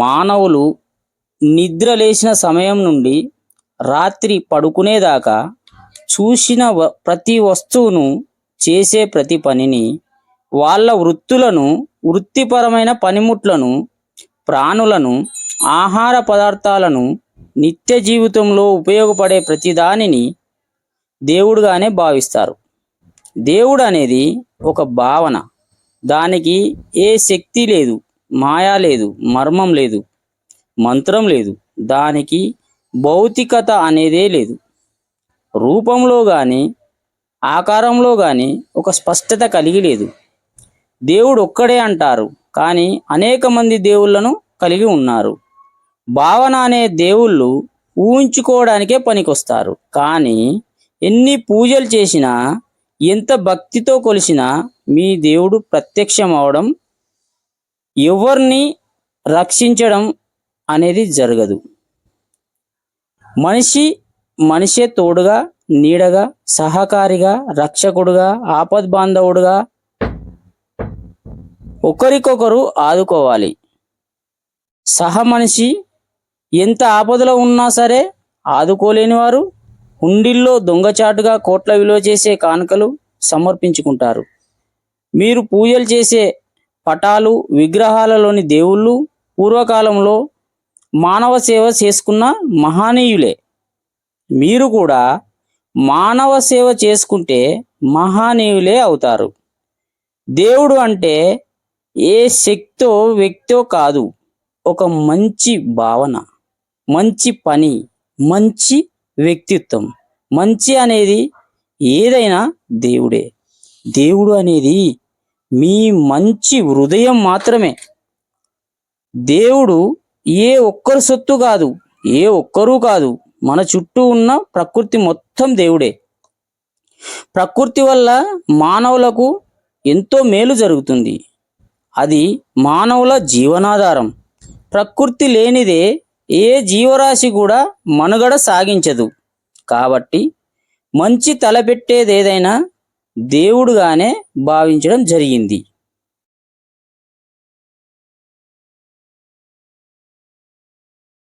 మానవులు నిద్ర లేచిన సమయం నుండి రాత్రి పడుకునేదాకా చూసిన ప్రతి వస్తువును, చేసే ప్రతి పనిని, వాళ్ళ వృత్తులను, వృత్తిపరమైన పనిముట్లను, ప్రాణులను, ఆహార పదార్థాలను, నిత్య జీవితంలో ఉపయోగపడే ప్రతిదానిని దేవుడుగానే భావిస్తారు. దేవుడు అనేది ఒక భావన. దానికి ఏ శక్తి లేదు, మాయ లేదు, మర్మం లేదు, మంత్రం లేదు. దానికి భౌతికత అనేదే లేదు. రూపంలో కానీ ఆకారంలో కానీ ఒక స్పష్టత కలిగి లేదు. దేవుడు ఒక్కడే అంటారు, కానీ అనేక మంది దేవుళ్ళను కలిగి ఉన్నారు. భావన అనే దేవుళ్ళు ఊహించుకోవడానికే పనికొస్తారు. కానీ ఎన్ని పూజలు చేసినా, ఎంత భక్తితో కొలిసినా మీ దేవుడు ప్రత్యక్షం అవడం, ఎవరిని రక్షించడం అనేది జరగదు. మనిషే తోడుగా, నీడగా, సహకారిగా, రక్షకుడుగా, ఆపద్బాంధవుడుగా ఒకరికొకరు ఆదుకోవాలి. మనిషి ఎంత ఆపదలో ఉన్నా సరే ఆదుకోలేని వారు హుండీల్లో దొంగచాటుగా కోట్ల విలువ చేసే కానుకలు సమర్పించుకుంటారు. మీరు పూజలు చేసే పటాలు, విగ్రహాలలోని దేవుళ్ళు పూర్వకాలంలో మానవ సేవ చేసుకున్న మహనీయులే. మీరు కూడా మానవ సేవ చేసుకుంటే మహనీయులే అవుతారు. దేవుడు అంటే ఏ శక్తో వ్యక్తో కాదు, ఒక మంచి భావన, మంచి పని, మంచి వ్యక్తిత్వం. మంచి అనేది ఏదైనా దేవుడే. దేవుడు అనేది మీ మంచి హృదయం మాత్రమే. దేవుడు ఏ ఒక్కరు సొత్తు కాదు, ఏ ఒక్కరూ కాదు. మన చుట్టూ ఉన్న ప్రకృతి మొత్తం దేవుడే. ప్రకృతి వల్ల మానవులకు ఎంతో మేలు జరుగుతుంది. అది మానవుల జీవనాధారం. ప్రకృతి లేనిదే ఏ జీవరాశి కూడా మనుగడ సాగించదు. కాబట్టి మంచి తలపెట్టేదేదైనా దేవుడుగానే భావించడం జరిగింది.